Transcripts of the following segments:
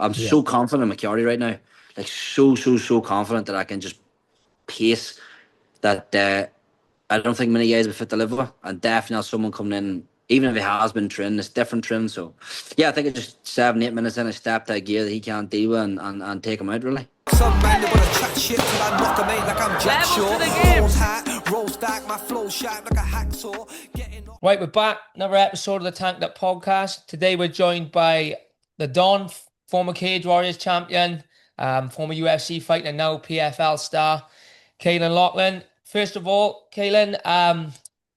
I'm so confident in McCarty right now. Like, so confident that I can just pace that I don't think many guys will fit the live with. And definitely not someone coming in, even if he has been trained, it's different trim. So, yeah, I think it's just 7-8 minutes in, I stepped that gear that he can't deal with and take him out, really. Some man, they wanna chat shit till I knock 'em out like I'm Jack Short. Rolls back, my flow sharp like a hacksaw. Right, we're back. Another episode of the Tanked Up podcast. Today we're joined by the Don, former Cage Warriors champion, former UFC fighter, and now PFL star, Caolan Loughran. First of all, Caolan,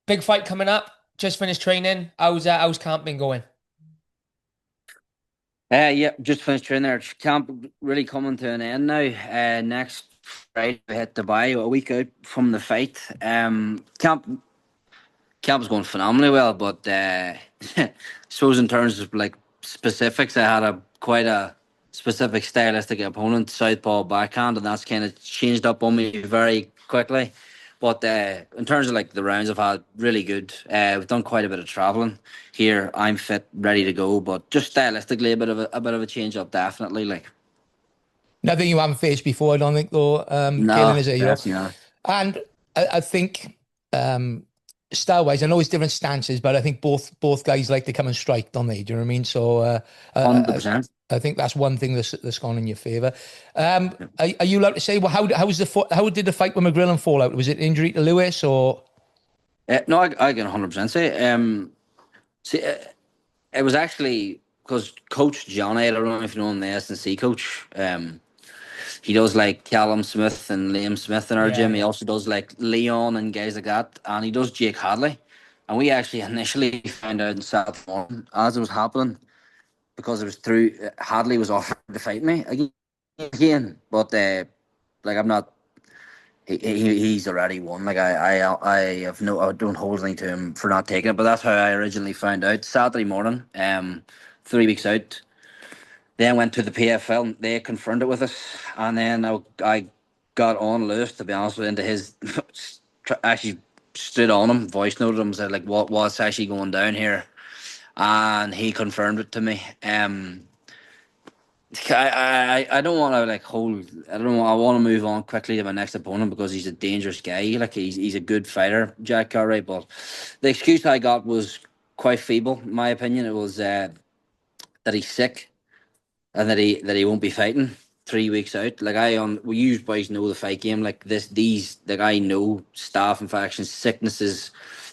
big fight coming up. Just finished training. How's camp been going? Yeah, just finished training there. Camp really coming to an end now. Next Friday we hit Dubai, a week out from the fight. Camp is going phenomenally well, but I suppose in terms of like specifics, I had quite a specific stylistic opponent, southpaw backhand, and that's kind of changed up on me very quickly. But in terms of like the rounds I've had, really good. We've done quite a bit of traveling here. I'm fit, ready to go, but just stylistically a bit of a change up, definitely. Like nothing you haven't faced before, I don't think, though. No, Caolan, is it? definitely not. And I think style-wise, I know it's different stances, but I think both guys like to come and strike, don't they? Do you know what I mean? So 100%. I think that's one thing that's gone in your favour. Are you allowed to say, well, how did the fight with McGrillen fall out? Was it injury to Lewis or? No, I can 100% say. It was actually because Coach Johnny, I don't know if you know him, the S&C coach. He does like Callum Smith and Liam Smith in our gym. He also does like Leon and guys like that, and he does Jake Hadley. And we actually initially found out in Saturday morning as it was happening, because it was through Hadley was offered to fight me again, but like I'm not. He's already won. Like I don't hold anything to him for not taking it. But that's how I originally found out. Saturday morning, 3 weeks out. Then went to the PFL. They confirmed it with us, and then I got on Lewis, to be honest with you, into his actually stood on him, voice noted him, said like what's actually going down here. And he confirmed it to me. I don't want to like hold. I don't know. I want to move on quickly to my next opponent because he's a dangerous guy. Like he's a good fighter, Jac Cartwright. But the excuse I got was quite feeble, in my opinion. It was that he's sick and that he won't be fighting 3 weeks out. Like we you boys know the fight game. Like these like I know staph infections, sicknesses.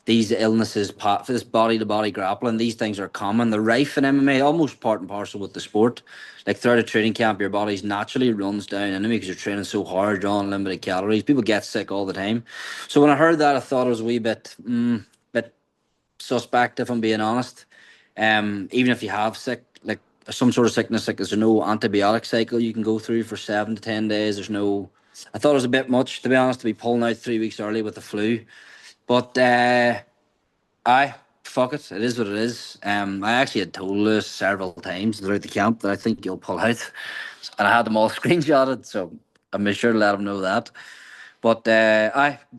These illnesses, this body-to-body grappling, these things are common. They're rife in MMA, almost part and parcel with the sport. Like throughout a training camp, your body naturally runs down enemy because you're training so hard, drawing limited calories. People get sick all the time. So when I heard that, I thought it was a wee bit suspect, if I'm being honest. Even if you have like some sort of sickness, like there's no antibiotic cycle you can go through for 7 to 10 days. I thought it was a bit much, to be honest, to be pulling out 3 weeks early with the flu. But fuck it. It is what it is. I actually had told Lewis several times throughout the camp that I think you'll pull out, and I had them all screenshotted, so I made sure to let him know that. But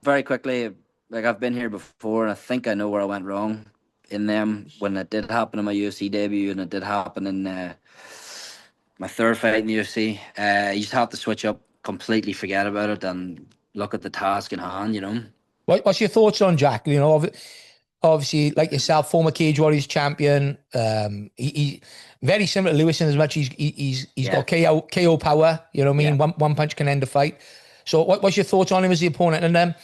very quickly, like I've been here before, and I think I know where I went wrong in them when it did happen in my UFC debut, and it did happen in my third fight in the UFC. You just have to switch up, completely forget about it, and look at the task in hand. You know. What's your thoughts on Jac? You know, obviously, like yourself, former Cage Warriors champion. He very similar to Lewis in as much he's got KO power. You know what I mean? One punch can end a fight. So, what's your thoughts on him as the opponent? And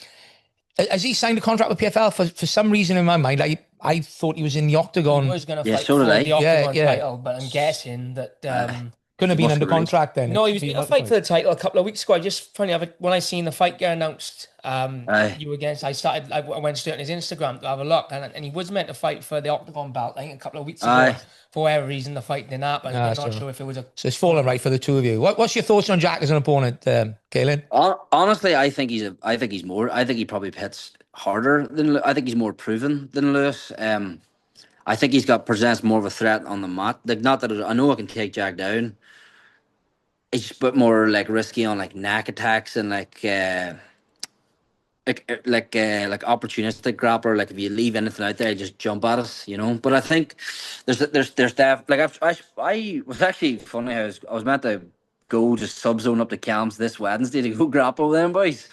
has he signed a contract with PFL? For some reason in my mind, I thought he was in the octagon. He was going to fight for the octagon title, but I'm guessing that. Couldn't have been under contract then. No, he was going to fight for the title a couple of weeks ago. I just funny when I seen the fight get announced, you against. I went straight on his Instagram to have a look, and he was meant to fight for the octagon belt. I think a couple of weeks ago. For whatever reason, the fight didn't happen. I'm not sure if it was a. So it's fallen right for the two of you. What's your thoughts on Jac as an opponent, Caolan? Honestly, I think he's more. I think he probably hits harder than. I think he's more proven than Lewis. I think presents more of a threat on the mat. Like not that I know I can take Jac down. It's a bit more like risky on like neck attacks and like like opportunistic grappler. Like if you leave anything out there, just jump at us, you know. But I think there's like I was actually funny. I was meant to go just sub zone up to camps this Wednesday to go grapple with them boys.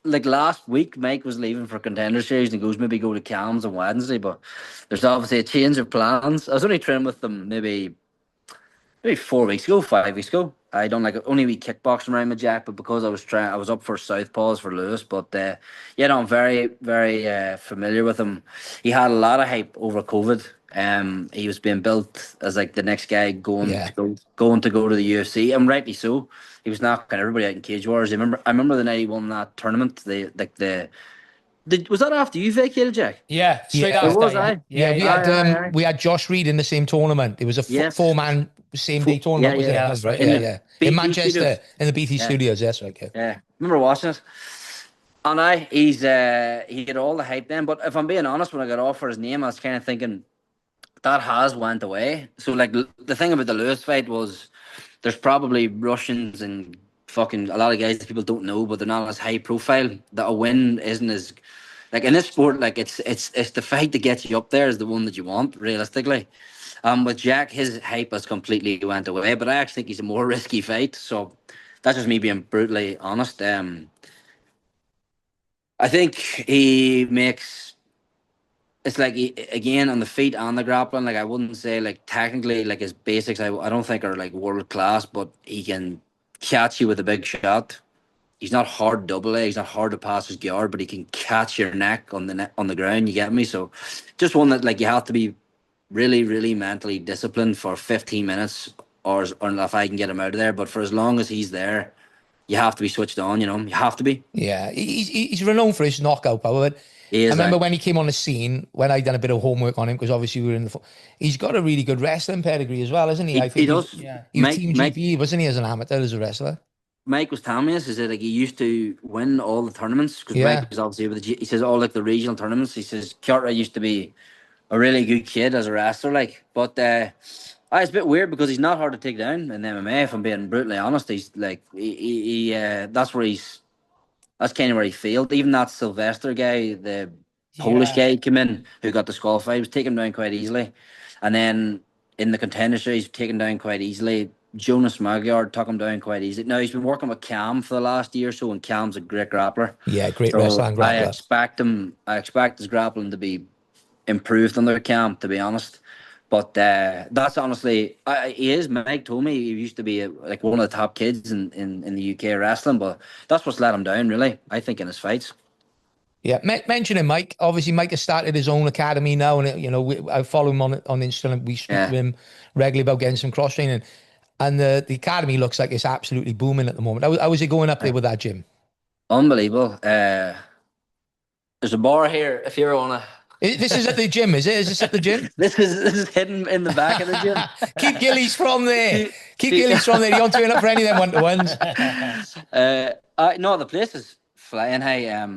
Like last week, Mike was leaving for Contender Series and goes maybe go to Cams on Wednesday, but there's obviously a change of plans. I was only training with them maybe 4 weeks ago, 5 weeks ago. I don't like only we kickboxing around with Jack, but because I was up for Southpaws for Lewis. But yeah, no, I'm very, very familiar with him. He had a lot of hype over COVID. He was being built as like the next guy Yeah. going to go to the UFC, and rightly so. He was knocking everybody out in Cage Wars. I remember the night he won that tournament. Was that after you vacated, Jack? Yeah, straight Yeah. It after. was, Yeah, aye. yeah. We had Josh Reed in the same tournament. It was a Yes. 4-man same day tournament, was it? yeah, That's right. In Yeah, the yeah. BT In Manchester, studios. in the BT Yeah. studios. That's right. Yeah. Yeah, remember watching it. And he had all the hype then. But if I'm being honest, when I got offered his name, I was kind of thinking that has went away. So like the thing about the Lewis fight was, there's probably Russians and fucking a lot of guys that people don't know, but they're not as high profile. That a win isn't as like in this sport. Like it's the fight that gets you up there is the one that you want realistically. With Jack, his hype has completely went away, but I actually think he's a more risky fight. So that's just me being brutally honest. I think he makes it's like again on the feet and the grappling. Like I wouldn't say like technically like his basics. I don't think are like world class, but he can catch you with a big shot. He's not hard double A. He's not hard to pass his guard, but he can catch your neck on on the ground. You get me? So just one that like you have to be really, really mentally disciplined for 15 minutes, or if I can get him out of there. But for as long as he's there, you have to be switched on. You know, you have to be. Yeah, he's renowned for his knockout power. But He I is. remember when he came on the scene, when I'd done a bit of homework on him, because obviously we were in the. He's got a really good wrestling pedigree as well, isn't he? I think He does. Yeah. he was Mike, Team Mike, GP, wasn't he, as an amateur, as a wrestler? Mike was telling me this. Is that like he used to win all the tournaments because Yeah. Mike was obviously with he says all like the regional tournaments. He says Cartwright used to be a really good kid as a wrestler, like, but it's a bit weird because he's not hard to take down in MMA. If I'm being brutally honest, he's like that's kind of where he failed. Even that Sylvester guy, the Polish guy, came in who got disqualified, was taken down quite easily, and then in the Contender Series, taken down quite easily. Jonas Magyar took him down quite easily. Now he's been working with Cam for the last year or so, and Cam's a great grappler. Yeah, great So wrestler and I grappler. expect his grappling to be improved under Cam, to be honest. But that's honestly, Mike told me he used to be like one of the top kids in the UK wrestling, but that's what's let him down, really, I think, in his fights. Yeah, mentioning Mike, obviously Mike has started his own academy now, and I follow him on Instagram. We speak to him regularly about getting some cross training, and the academy looks like it's absolutely booming at the moment. How is it going up there with that gym? Unbelievable. There's a bar here if you ever wanna. This is at the gym, is it? Is this at the gym? This is hidden in the back of the gym. Keep Gillies from there. Keep Gillies from there. You don't turn up for any of them one-to-ones. No, the place is flying high.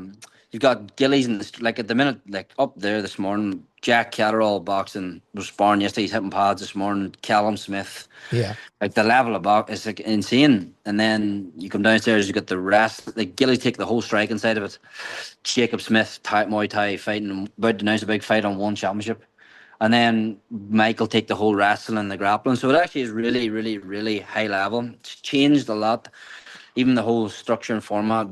You've got Gillies in like at the minute, like up there this morning. Jac Cartwright boxing was sparring yesterday. He's hitting pads this morning. Callum Smith. Yeah. Like the level of box is like insane. And then you come downstairs, you got the rest. Like Gillies take the whole striking side of it. Jacob Smith, Muay Thai fighting, about to announce a big fight on one championship. And then Michael take the whole wrestling and the grappling. So it actually is really, really, really high level. It's changed a lot. Even the whole structure and format.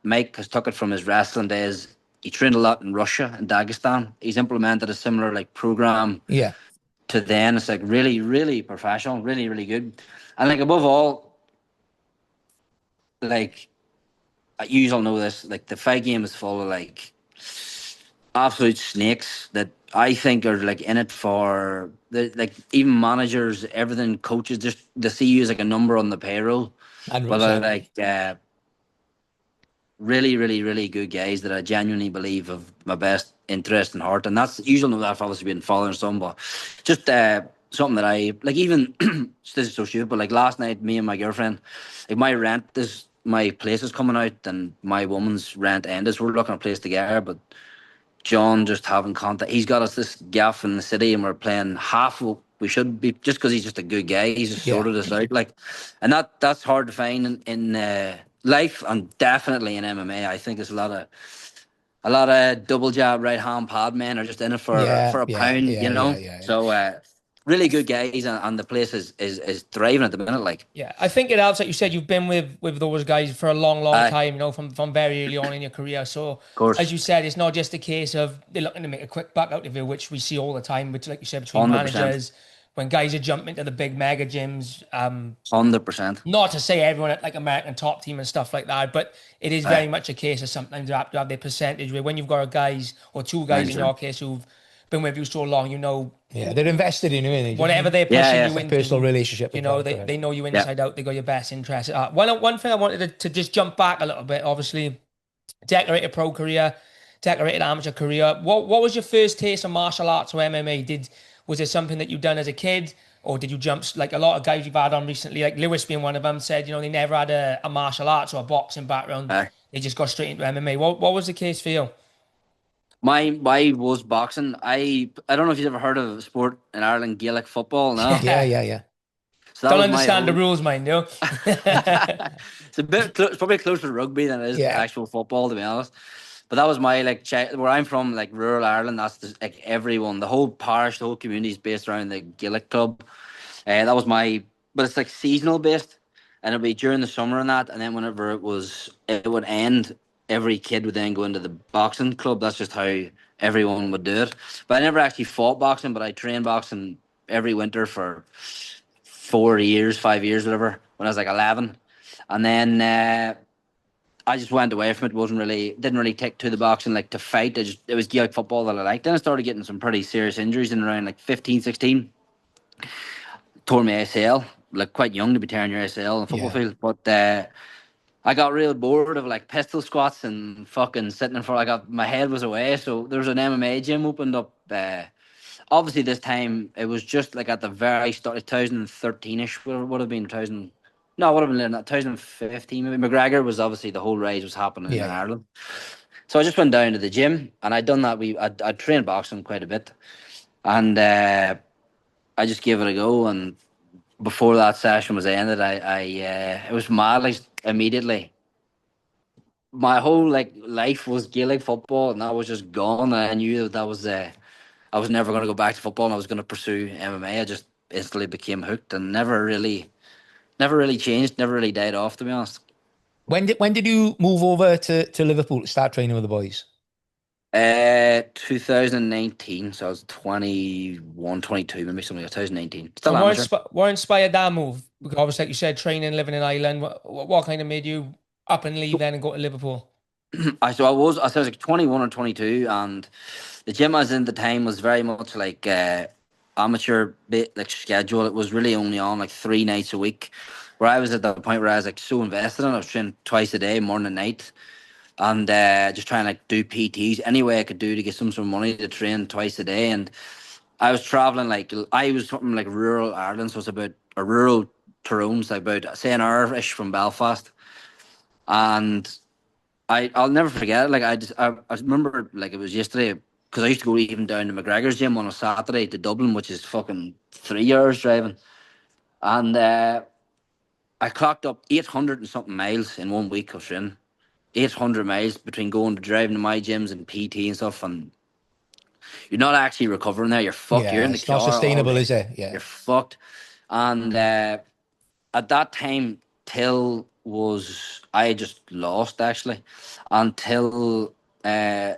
Mike has took it from his wrestling days. He trained a lot in Russia and Dagestan. He's implemented a similar like program. Yeah. To then, it's like really, really professional, really, really good. And like above all, like you all know this, like the fight game is full of like absolute snakes that I think are like in it for the like even managers, everything, coaches, just they see you as like a number on the payroll. And But they're like really, really, really good guys that I genuinely believe have my best interest and heart. And that's usually know that I've obviously been following some, but just something that I like. Even this is so stupid, but like last night, me and my girlfriend, like my place is coming out, and my woman's rent ended. So we're looking at a place together, but John just having contact. He's got us this gaff in the city, and we're playing half what we should be just because he's just a good guy. He's just sorted us out, like, and that's hard to find in life, and definitely in MMA, I think there's a lot of double jab right hand pad men are just in it for a pound, you know. So really good guys, and the place is thriving at the minute. Like, Yeah, I think it helps, like you said, you've been with those guys for a long of time, you know, from very early on in your career. So, as course, you said, it's not just a case of they're looking to make a quick buck out of you, which we see all the time, which, like you said, between 100%, managers, when guys are jumping into the big mega gyms. 100%. Not to say everyone at like American Top Team and stuff like that, but it is very much a case of sometimes you have to have their percentage where when you've got a guys or two guys in 100%. your case who've been with you so long, you know, they're invested in you. whatever they're pushing you It's a into, personal relationship. you know, they know you inside out. They got your best interest. One thing I wanted to just jump back a little bit. Obviously, decorated pro career, decorated amateur career. What was your first taste of martial arts or MMA? Was it something that you done as a kid, or did you jump like a lot of guys you've had on recently, like Lewis being one of them, said, you know, they never had a martial arts or a boxing background. They just got straight into MMA. What was the case for you? My was boxing. I don't know if you've ever heard of a sport in Ireland, Gaelic football. No. Yeah. So that Don't was my understand the whole. rules, mind you. It's a bit. It's probably closer to rugby than it is actual football, to be honest. But that was my like where I'm from, like rural Ireland. That's like everyone, the whole parish, the whole community is based around the Gaelic club. That was my. But it's like seasonal based, and it'll be during the summer and that, and then whenever it would end. Every kid would then go into the boxing club. That's just how everyone would do it. But I never actually fought boxing, but I trained boxing every winter for 4 years, 5 years, whatever, when I was like 11. And then I just went away from it. Didn't really take to the boxing like to fight. It was Gaelic football that I liked. Then I started getting some pretty serious injuries in around like 15, 16. Tore my ACL, like quite young to be tearing your ACL in the football field. But I got real bored of like pistol squats and fucking sitting in front. My head was away. So there was an MMA gym opened up. Obviously, this time it was just like at the very start, 2013ish would have been 2000. No, it would have been 2015. Maybe McGregor was obviously the whole rise was happening in Ireland. So I just went down to the gym and I'd done that. I trained boxing quite a bit, and I just gave it a go. And before that session was ended, it was mad. Like immediately, my whole like life was Gaelic football, and that was just gone. And I knew that was I was never going to go back to football, and I was going to pursue MMA. I just instantly became hooked, and never really changed, never really died off. To be honest. When did you move over to Liverpool to start training with the boys? 2019. So I was 21, 22, maybe something like 2019. Still amateur. What inspired that move? Because obviously, like you said, training, living in Ireland. What kind of made you up and leave then and go to Liverpool? I was like 21 or 22, and the gym I was in at the time was very much like amateur bit like schedule. It was really only on like 3 nights a week. Where I was at the point where I was like so invested in it, I was training twice a day, morning and night, and just trying to like do PTs any way I could do to get some sort of money to train twice a day. And I was traveling like I was something like rural Ireland, so it's about a rural Tyrone's like about say an hour-ish from Belfast, and I'll never forget it. Like I remember like it was yesterday because I used to go even down to McGregor's gym on a Saturday to Dublin, which is fucking 3 hours driving, and I clocked up 800 and something miles in 1 week of training. 800 miles between going to driving to my gyms and PT and stuff, and you're not actually recovering there. You're fucked. You're in the car. It's not sustainable, is it? You're fucked. And at that time, Till I just lost actually, until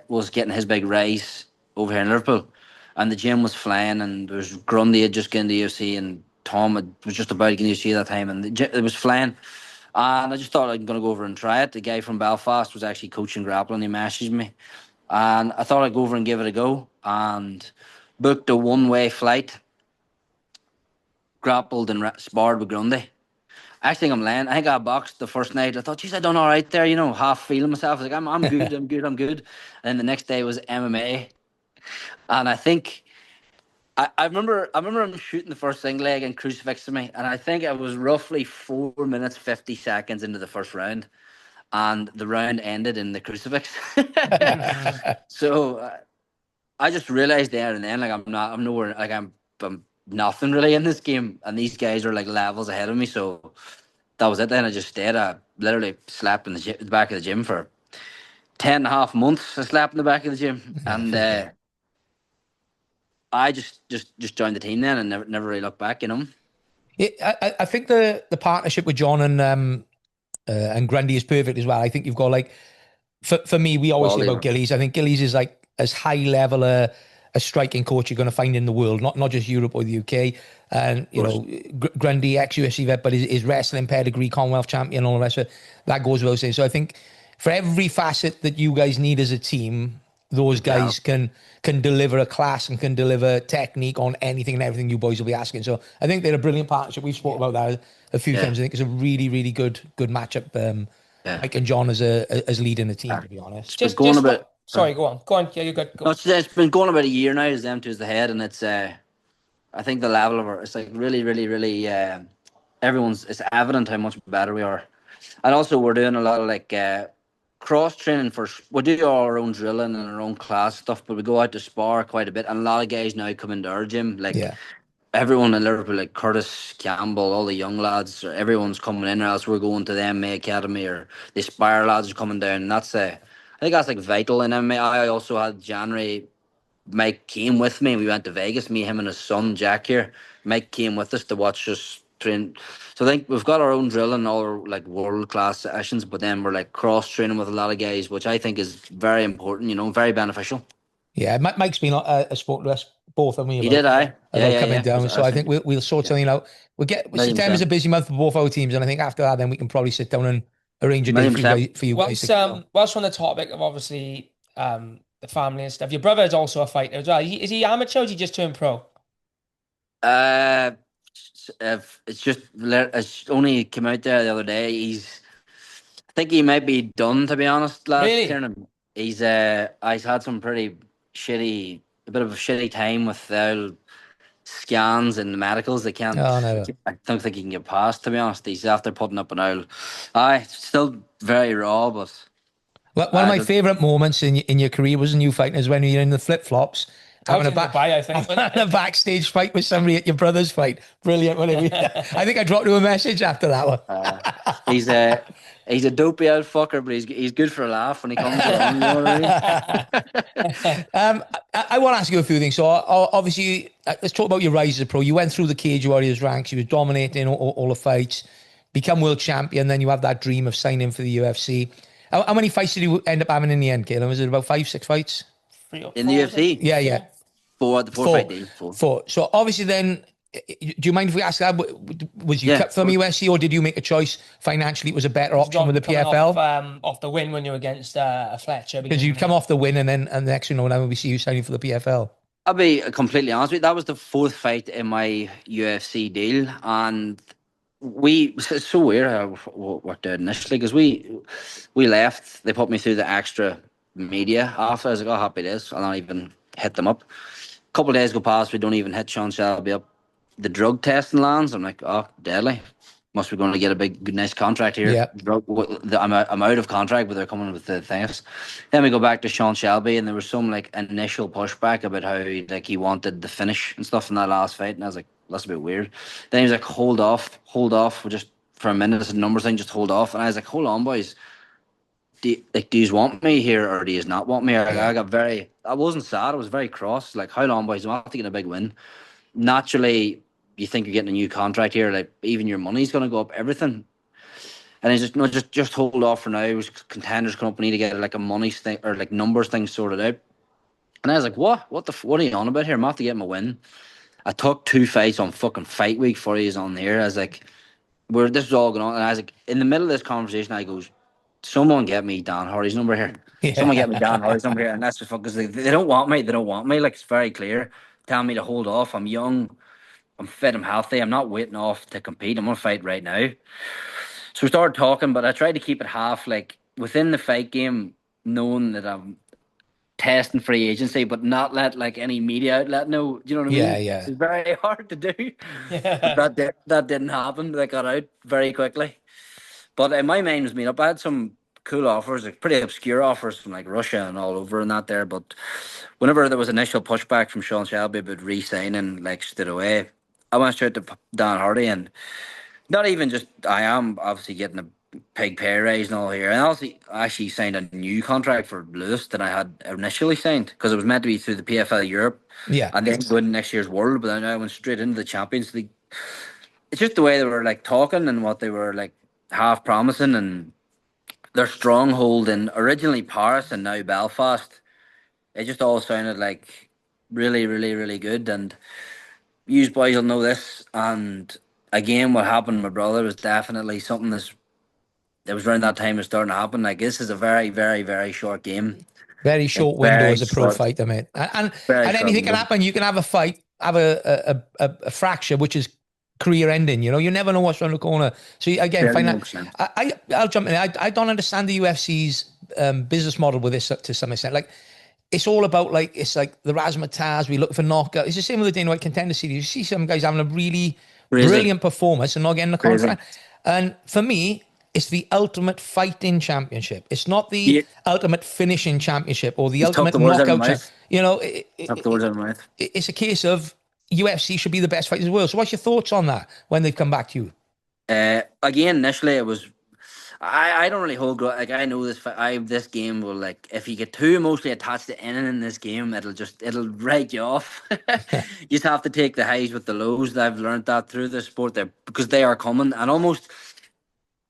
was getting his big rise over here in Liverpool, and the gym was flying, and there was Grundy had just getting the UFC, and Tom was just about to get the UFC at that time, and it was flying. And I just thought I'm going to go over and try it. The guy from Belfast was actually coaching grappling. He messaged me. And I thought I'd go over and give it a go. And booked a one-way flight. Grappled and sparred with Grundy. I think I'm laying. I think I boxed the first night. I thought, geez, I done all right there, you know, half feeling myself. I was like, I'm good, I'm good, I'm good. And then the next day was MMA. And I think... I remember him shooting the first single leg and crucifixing me, and I think it was roughly 4 minutes 50 seconds into the first round, and the round ended in the crucifix. So I just realized there and then, like I'm nowhere, like I'm nothing really in this game, and these guys are like levels ahead of me. So that was it. Then I just stayed. literally slept in the back of the gym for 10.5 months. I slept in the back of the gym, and I just joined the team then, and never really looked back. I think the partnership with John and Grundy is perfect as well. I think you've got like, for me, we always say about Gillies. I think Gillies is like as high level a striking coach you're going to find in the world, not just Europe or the UK. And Grundy, ex-UFC vet, but his wrestling pedigree, Commonwealth champion, all the rest of it, that goes without saying. So I think for every facet that you guys need as a team, those guys can deliver a class and can deliver technique on anything and everything you boys will be asking. So I think they're a brilliant partnership. We've spoken about that a few times. I think it's a really, really good matchup. Mike and John as leading the team, to be honest. Sorry, go on. Yeah, you're good. No, it's been going about a year now as them two is the head, and it's I think the level of it's like really, really, really it's evident how much better we are. And also we're doing a lot of like cross training we do our own drilling and our own class stuff, but we go out to spar quite a bit, and a lot of guys now come into our gym, like everyone in Liverpool, like Curtis Campbell, all the young lads, everyone's coming in, or else we're going to the MMA Academy, or the Aspire lads are coming down, and that's I think that's like vital in MMA. I also had January, Mike came with me, we went to Vegas, me, him and his son Jack here. Mike came with us to watch us train. So I think we've got our own drilling, all our like world class sessions, but then we're like cross training with a lot of guys, which I think is very important, very beneficial. Yeah, Mike's been a sport to us both, haven't we? He did, coming down. So I think we'll sort something out. September is a busy month for both our teams, and I think after that, then we can probably sit down and arrange a day for you guys. Whilst on the topic of obviously the family and stuff, your brother is also a fighter as well. Is he amateur or is he just turned pro? It's only came out there the other day. I think he might be done, to be honest. He's had some pretty a bit of a shitty time with scans and the medicals. They can't. Oh, no. I don't think he can get past, to be honest. He's after putting up an owl. Still very raw, but one of my favourite moments in your career was in you fighting is when you're in the flip flops. Having a backstage fight with somebody at your brother's fight. Brilliant. I think I dropped you a message after that one. He's a dopey old fucker, but he's good for a laugh when he comes along. You know what I mean? I want to ask you a few things. So obviously, let's talk about your rise as a pro. You went through the Cage Warriors ranks. You were dominating all the fights, become world champion. Then you have that dream of signing for the UFC. How many fights did you end up having in the end, Caolan? Was it about 5, 6 fights? In the UFC? Yeah. Four fight deal. Four. So obviously then, do you mind if we ask that? Was you cut from UFC, or did you make a choice financially? It was a better option with the PFL? Off the win when you were against a Fletcher. Because you'd come off the win and the next thing you know, now we see you signing for the PFL. I'll be completely honest with you. That was the 4th fight in my UFC deal. And it's so weird how it worked out initially, because we left. They put me through the extra media after. I was like, oh, happy days. I'll not even hit them up. A couple of days go past, we don't even hit Sean Shelby up. The drug testing lands. I'm like, oh, deadly. Must be going to get a big, nice contract here. Yeah. I'm out of contract, but they're coming with the things. Then we go back to Sean Shelby, and there was some like initial pushback about how he wanted the finish and stuff in that last fight, and I was like, that's a bit weird. Then he was like, hold off, just for a minute. It's a numbers thing, just hold off. And I was like, hold on, boys. Do you want me here, or do you not want me? I wasn't sad. I was very cross. Like, how long, boys? I'm after getting a big win. Naturally, you think you're getting a new contract here. Like, even your money's going to go up, everything. And he's just hold off for now. Contenders come up. We need to get like a money thing or like numbers thing sorted out. And I was like, what are you on about here? I'm after getting a win. I took 2 fights on fucking fight week before he's on here. I was like, this is all going on. And I was like, in the middle of this conversation, I goes, someone get me Dan Hardy's number here. Yeah. Someone get me Dan Hardy's number here. And that's just because they don't want me. They don't want me. Like, it's very clear. Telling me to hold off. I'm young. I'm fit. I'm healthy. I'm not waiting off to compete. I'm going to fight right now. So we started talking, but I tried to keep it half, like, within the fight game, knowing that I'm testing free agency, but not let, like, any media outlet know. Do you know what I mean? Yeah. It's very hard to do. But that didn't happen. They got out very quickly. But in my mind was made up. I had some cool offers, like pretty obscure offers from like Russia and all over and that there. But whenever there was initial pushback from Sean Shelby about re-signing, like, straight away, I went straight to Dan Hardy, and not even just, I am obviously getting a big pay raise and all here. And also, I actually signed a new contract for Lewis than I had initially signed because it was meant to be through the PFL Europe. Yeah. And then go into next year's World, but then I went straight into the Champions League. It's just the way they were like talking and what they were like half promising, and their stronghold in originally Paris and now Belfast. It just all sounded like really, really, really good. And you boys will know this. And again, what happened to my brother was definitely something that was around that time was starting to happen. Like, this is a very, very, very short game. Very short window as a pro fighter, mate. And anything can happen. You can have a fight, have a fracture, which is career ending. You know, you never know what's around the corner. So again, I'll jump in. I don't understand the UFC's business model with this to some extent. Like, it's all about like, it's like the razzmatazz. We look for knockout. It's the same with the Dana White Contender Series. You see some guys having a really brilliant performance and not getting the contract. And for me, it's the ultimate fighting championship. It's not the ultimate finishing championship or the ultimate knockout championship. You know, it's a case of UFC should be the best fighters in the world. So what's your thoughts on that when they've come back to you? Again, initially it was, I don't really hold, like, I know this game will, like, if you get too emotionally attached to anything in this game, it'll write you off. You just have to take the highs with the lows. I've learned that through the sport there, because they are coming. And almost,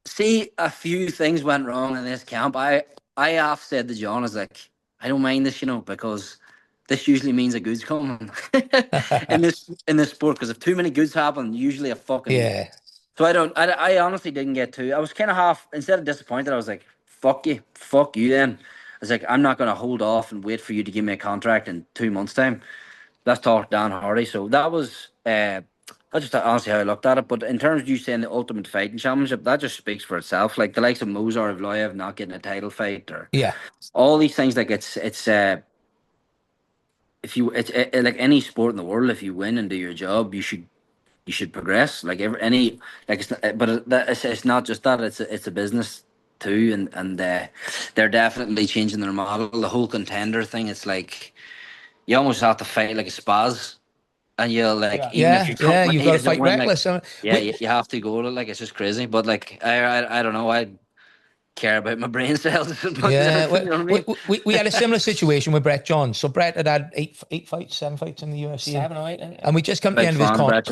see, a few things went wrong in this camp. I have said to John, is like, I don't mind this, you know, because this usually means a good's coming in this sport. Because if too many goods happen, usually a fucking So I honestly didn't get too. I was kind of half, instead of disappointed, I was like, fuck you then. I was like, I'm not going to hold off and wait for you to give me a contract in 2 months' time. Let's talk Dan Hardy. So that was, that's just honestly how I looked at it. But in terms of you saying the Ultimate Fighting Championship, that just speaks for itself. Like the likes of Mozar Evloev not getting a title fight, or all these things, like it's like any sport in the world, if you win and do your job, you should progress. Like it's not just that. It's a business too, and they're definitely changing their model. The whole contender thing. It's like you almost have to fight like a spaz, and you'll like you've got to fight reckless. Like, you have to go to, like, it's just crazy. But like I don't know. I care about my brain cells as much as anything, you know what I mean? We had a similar situation with Brett Johns. So Brett had 7 fights in the UFC. 7 or 8. And we just come to the end of his contract.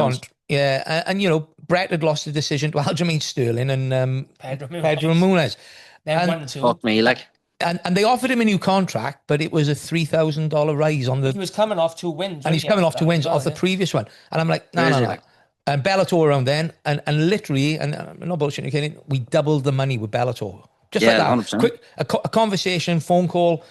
And you know, Brett had lost the decision to Aljamain Sterling and Pedro Munhoz. Then 1 and 2. Fuck me, like. And they offered him a new contract, but it was a $3,000 rise on the. He was coming off 2 wins. And he's coming off 2 wins off the previous one. And I'm like, no. And Bellator around then, and literally, and I'm not bullshitting, kidding, we doubled the money with Bellator. Just like that. 100%. Quick, a conversation, phone call.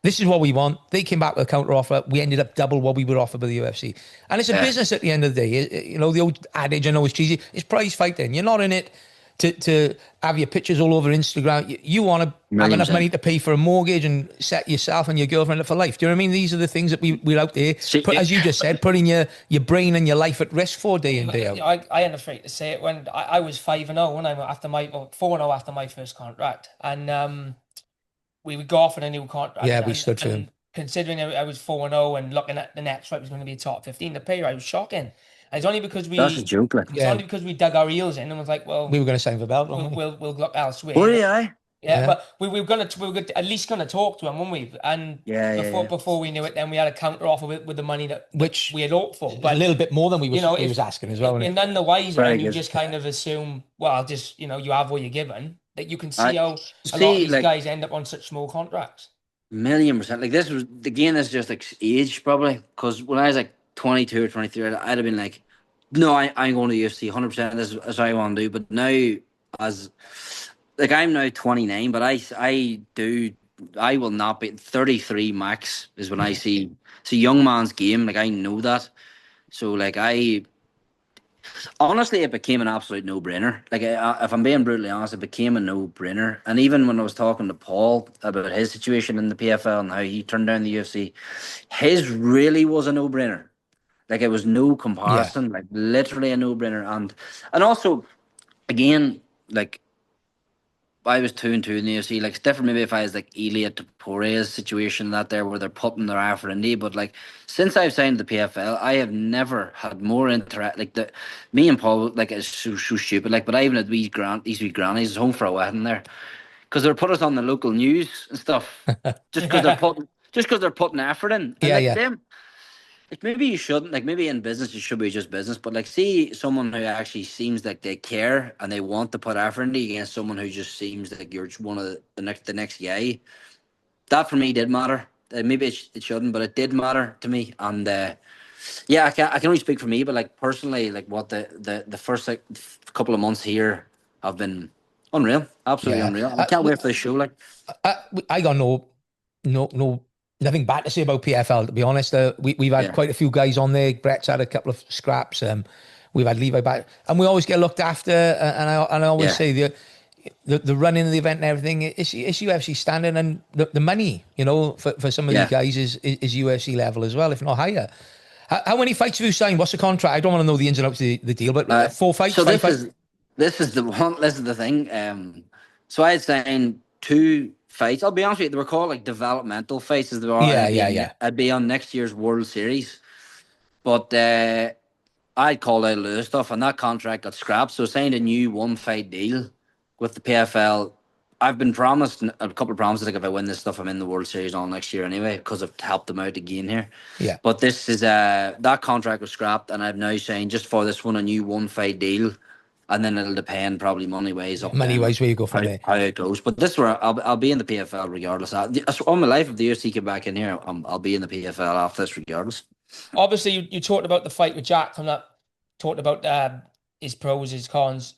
This is what we want. They came back with a counter offer. We ended up double what we were offered by the UFC. And it's a business at the end of the day. You know, the old adage, I know it's cheesy, it's prize fighting. You're not in it to have your pictures all over Instagram. You want to have enough money to pay for a mortgage and set yourself and your girlfriend up for life. Do you know what I mean? These are the things that we're out there, as you just said, putting your brain and your life at risk for day in, day out. I am afraid to say it. When I was 5-0 when after my 4-0 after my first contract, and we would go off on a new contract. Yeah, we stood for him. Considering I was 4-0 and looking at the next fight was going to be a top 15, the pay rate was shocking. And it's only because that's a joke, like. It's only because we dug our heels in and was like, well, we were going to sign for belt, we'll look elsewhere. Were you? Yeah, but we were at least going to talk to him, weren't we? And before we knew it, then we had a counter offer with the money which we had hoped for, but a little bit more than he was asking as well. And none the wiser, and you just kind of assume, well, just you have what you're given. That you can see how a lot of these guys end up on such small contracts. 1,000,000%. Like, this was, again, it's just like age, probably, because when I was like 22 or 23, I'd have been like, no, I'm going to the UFC 100%. This is what I want to do. But now, I'm now 29, but I will not be 33 max is when I see it's a young man's game. Like, I know that. So like, honestly, it became an absolute no-brainer. Like, if I'm being brutally honest, it became a no-brainer. And even when I was talking to Paul about his situation in the PFL and how he turned down the UFC, his really was a no-brainer. Like, it was no comparison, like literally a no-brainer. And also, again, like, I was 2-2 in the UFC. Like, it's different maybe if I was like Elliot Poirier's situation that there where they're putting their effort in me. But like since I've signed the PFL, I have never had more interact. Like me and Paul, like it's so stupid. Like, but I even had these wee grannies home for a wedding there because they put us on the local news and stuff just because they're putting effort in. And like them, like maybe you shouldn't, like maybe in business you should be just business, but like see someone who actually seems like they care and they want to put effort into against someone who just seems like you're just one of the next guy. That for me did matter. Maybe it shouldn't, but it did matter to me. And yeah, I can only speak for me, but like personally, like what the first like couple of months here have been unreal, absolutely unreal. I can't wait for the show. Like I got nothing bad to say about PFL, to be honest. We've had quite a few guys on there. Brett's had a couple of scraps. We've had Levi back, and we always get looked after. And I always say the running of the event and everything, it's UFC standard, and the money, you know, for some of these guys is UFC level as well, if not higher. How many fights have you signed? What's the contract? I don't want to know the ins and outs of the deal, but 4 fights, so 5 fights? This is the one. This is the thing. So I had signed 2 fights. I'll be honest with you, they were called like developmental fights as they are. I'd be on next year's World Series. But I'd called out a lot of stuff and that contract got scrapped. So I signed a new 1-fight deal with the PFL. I've been promised a couple of promises, like if I win this stuff, I'm in the World Series all next year anyway, because I've helped them out again here. Yeah. But this is that contract was scrapped, and I've now signed just for this one a new 1-fight deal, and then it'll depend probably money wise where you go from there, how it goes. But this where I'll be in the PFL regardless. All my life, if the UFC came back in here, I'll be in the PFL after this regardless. Obviously, you talked about the fight with Jack coming up. Talked about his pros, his cons.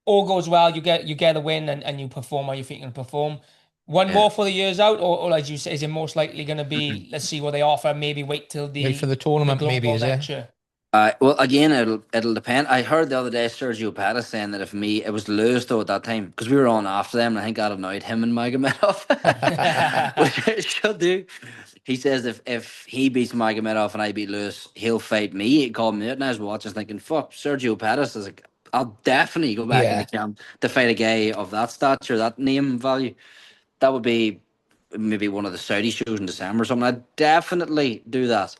All goes well, you get a win and you perform how you think you can perform. One more for the years out, or as you say, is it most likely going to be, let's see what they offer, maybe wait till wait for the tournament, maybe, is it? Year? Well, again, it'll depend. I heard the other day Sergio Pettis saying that it was Lewis though at that time, because we were on after them, and I think that annoyed him and Magomedov, which it should do. He says if he beats Magomedov and I beat Lewis, he'll fight me. He called me out, and I was watching thinking, fuck, Sergio Pettis is like, I'll definitely go back in the camp to fight a guy of that stature, that name value. That would be maybe one of the Saudi shows in December or something. I'd definitely do that.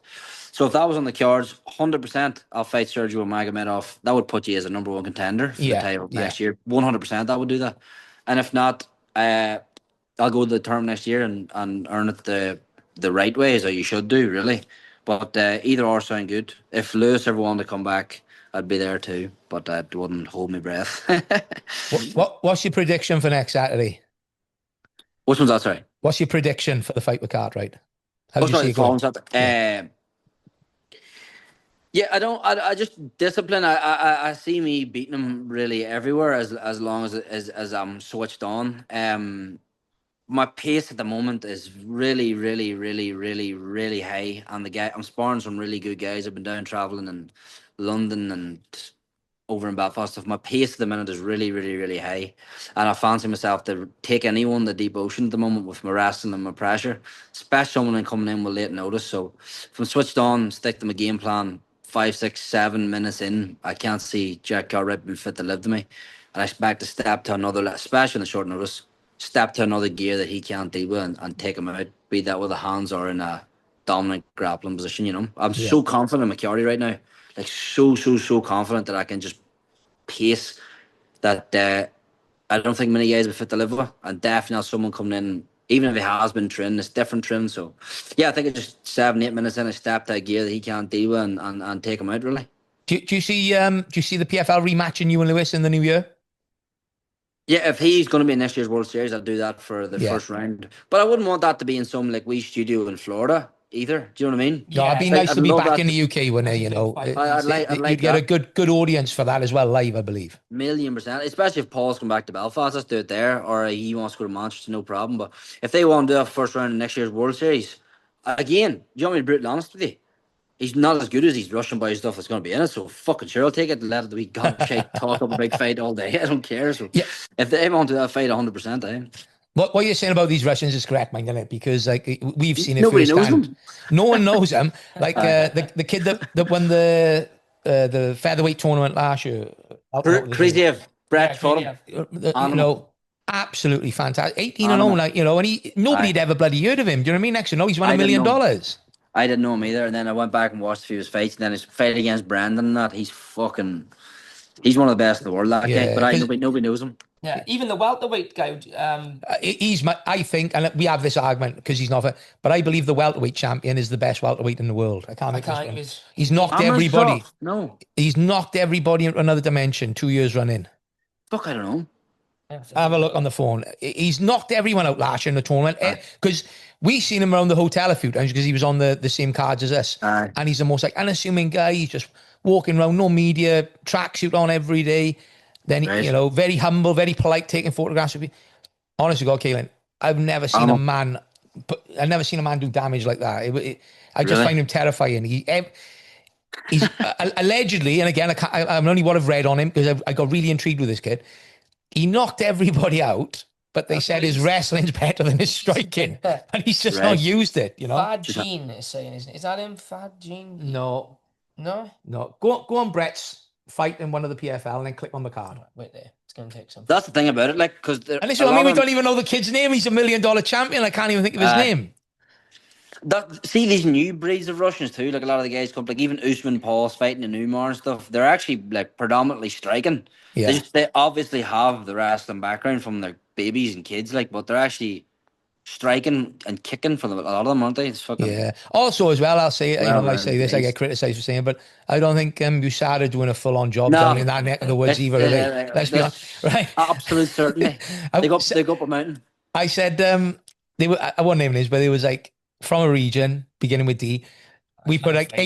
So if that was on the cards, 100% I'll fight Sergio Magomedov. That would put you as a number 1 contender for the title next year. 100% that would do that. And if not, I'll go to the tournament next year and earn it the right way, as you should do, really. But either or sound good. If Lewis ever wanted to come back, I'd be there too, but I wouldn't hold my breath. What's your prediction for next Saturday? Which one's that, sorry? What's your prediction for the fight with Cartwright? How do you see it going? I just discipline. I see me beating him really everywhere as long as I'm switched on. My pace at the moment is really, really, really, really, really high. And I'm sparring some really good guys. I've been down traveling in London and over in Belfast stuff. My pace at the minute is really, really, really high, and I fancy myself to take anyone the deep ocean at the moment with my wrestling and my pressure, especially someone coming in with late notice. So if I'm switched on, stick to my game plan. 5, 6, 7 minutes in, I can't see Jac Cartwright being fit to live to me, and I expect to step to another, especially in the short notice, step to another gear that he can't deal with and take him out, be that with the hands or in a dominant grappling position. You know, I'm so confident in my carry right now. Like so confident that I can just pace that I don't think many guys will fit to live with, and definitely someone coming in, even if he has been trimmed, it's different trim. So yeah, I think it's just 7, 8 minutes in, I step that gear that he can't deal with and take him out really. Do you see the PFL rematching you and Lewis in the new year? Yeah, if he's going to be in next year's World Series, I'll do that for the first round. But I wouldn't want that to be in some like wee studio in Florida either. Do you know what I mean? No, it'd be nice to be back in the UK when you know. I'd like you'd get a good audience for that as well, live, I believe. 1,000,000%. Especially if Paul's come back to Belfast, let's do it there. Or he wants to go to Manchester, no problem. But if they want to do that first round in next year's World Series, again, do you want me to be brutally honest with you? He's not as good as these Russian boy stuff that's going to be in it. So fucking sure, I'll take it and let it be god shit talk up a big fight all day. I don't care. So if they want to do that fight 100%, I am. What you're saying about these Russians is correct, mind, isn't it? Because like we've seen it. Nobody knows them. No one knows them. Like the kid that won the featherweight tournament last year. Crazy Brett fought him. You know, absolutely fantastic. 18 and Animal. 0, like, you know, and nobody'd ever bloody heard of him. Do you know what I mean? Next, you know, he's won $1 million. I didn't know him either, and then I went back and watched a few of his fights, and then his fight against Brandon and that, he's one of the best in the world, that guy, but nobody knows him. Yeah, even the welterweight guy. I think, and we have this argument because he's not, but I believe the welterweight champion is the best welterweight in the world. I can't make this one. He's knocked everybody. No. He's knocked everybody into another dimension 2 years running. Fuck, I don't know. Have a look on the phone. He's knocked everyone out last year in the tournament because we seen him around the hotel a few times because he was on the same cards as us. And he's the most like unassuming guy. He's just walking around, no media, tracksuit on every day. Then, you know, very humble, very polite, taking photographs of you. Honestly, God, Caolan, I've never seen a man do damage like that. I just find him terrifying. He's allegedly, and again, I'm only what I've read on him because I got really intrigued with this kid. He knocked everybody out, but they said his wrestling's better than his striking, and he's just not used it. You know, Fad Gene is saying, isn't it? Is that him, Fad Gene? No. Go on Brett's fight in one of the PFL and then click on the card. Wait there. It's going to take some. That's the thing about it, like, because and listen, I mean, we don't even know the kid's name. He's $1 million champion. I can't even think of his name. See these new breeds of Russians too, like a lot of the guys come, like even Usman Paul's fighting in Umar and stuff, they're actually like predominantly striking. Yeah. They obviously have the wrestling background from their babies and kids, like, but they're actually striking and kicking for a lot of them, aren't they? It's fucking... Yeah. Also, as well, I'll say, I say this, I get criticised for saying, but I don't think USADA doing a full-on job down in that neck of the woods either. Let's be honest, right? Absolutely, certainly. They go up a mountain. I said they were. I won't name names, but it was like from a region beginning with D. We put like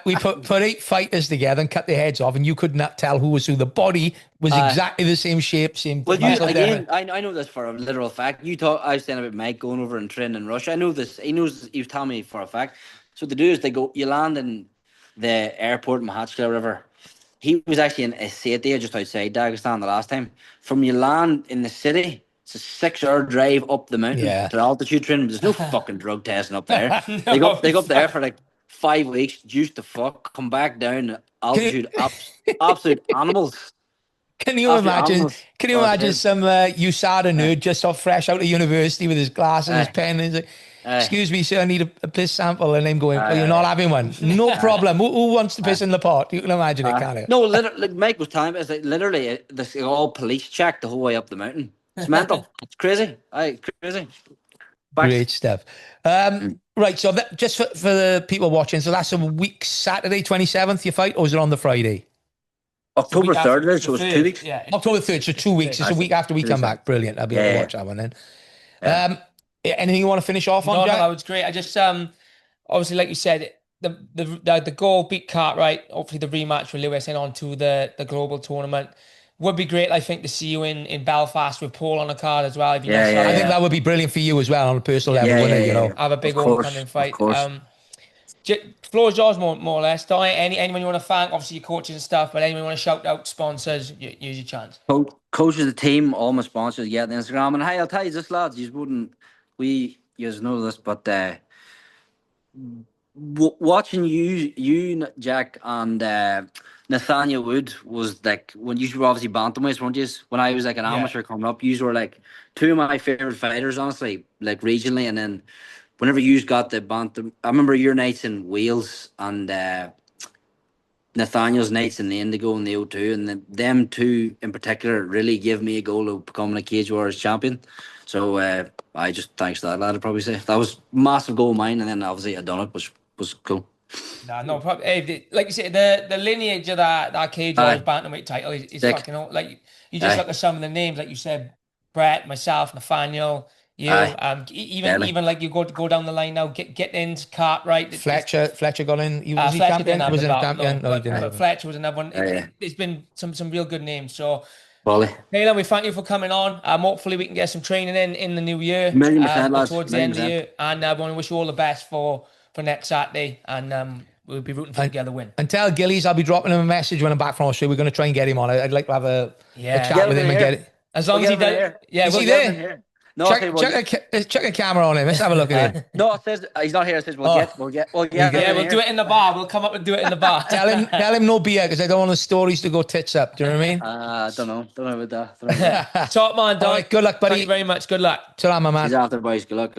we put 8 fighters together and cut their heads off, and you could not tell who was who. The body was exactly the same shape, same. Well, I know this for a literal fact. I was saying about Mike going over and training in Russia. I know this. He knows. He was telling me for a fact. So what they do is you land in the airport in Mahatchkala or whatever. He was actually in Ossetia, just outside Dagestan the last time. From you land in the city, it's a 6-hour drive up the mountain to altitude training. There's no fucking drug testing up there. They go up there for like 5 weeks, juice the fuck, come back down altitude, absolute animals. Can you imagine? Can you imagine some USADA nerd just fresh out of university with his glasses and his pen? And he's like, excuse me, sir, I need a piss sample. And I'm going, you're not having one. No problem. Who wants to piss in the pot? You can imagine it, can't you? No, literally, like Mike was telling me, it's like literally this all police checked the whole way up the mountain. It's mental. It's crazy. Crazy. Great stuff. Right, so that, just for the people watching, so that's a week, Saturday 27th, you fight, or is it on the Friday? October 3rd, so it's 2 weeks. Yeah, October 3rd, so 2 weeks. It's a week after we come back. Brilliant. I'll be able to watch that one then. Anything you want to finish off on, Jack? No, it's great. I just, obviously, like you said, the goal beat Cartwright, hopefully the rematch with Lewis and on to the global tournament. Would be great, I think, to see you in Belfast with Paul on the card as well. I think that would be brilliant for you as well on a personal level, wouldn't it? You know, have a big homecoming fight. Floor is yours, more or less. Anyone you want to thank? Obviously, your coaches and stuff, but anyone you want to shout out, sponsors, use your chance. Coaches, the team, all my sponsors, the Instagram. And hey, I'll tell you this, lads, you know this, but watching you, Jack, and Nathaniel Wood was like, when you were obviously bantamweights, weren't you? When I was like an amateur coming up, you were like 2 of my favorite fighters, honestly, like regionally. And then whenever you got the bantam, I remember your nights in Wales and Nathaniel's nights in the Indigo and the O2, and them two in particular really gave me a goal of becoming a Cage Warriors champion. So I just, thanks to that lad, I'd probably say. That was a massive goal of mine, and then obviously I done it, which was cool. No problem. Hey, like you said, the lineage of that Cage Warriors bantamweight title is fucking old. Like, you just look at some of the names, like you said, Brett, myself, Nathaniel, you, even like you go down the line now, get in Cartwright. Fletcher got in. He was champion. He was in champion. No, he didn't. But Fletcher was another one. There's been some real good names. So, Caolan, we thank you for coming on. Hopefully we can get some training in the new year. Towards the end of the year, and I want to wish you all the best for next Saturday, and we'll be rooting for you to get the win. And tell Gillies I'll be dropping him a message when I'm back from Australia. We're going to try and get him on. I'd like to have a chat with him and get it. As long as he does. Yeah, is he there? No, I'll tell you what, Check a camera on him. Let's have a look at him. no, it says he's not here. It says we'll Oh. get. Yeah, we'll do it in the bar. We'll come up and do it in the bar. Tell him no beer because I don't want the stories to go tits up. Do you know what I mean? I don't know about that. Top man, Don. All right, good luck, buddy. Thank you very much. Good luck. Ta-ra, my man. He's after, boys. Good luck.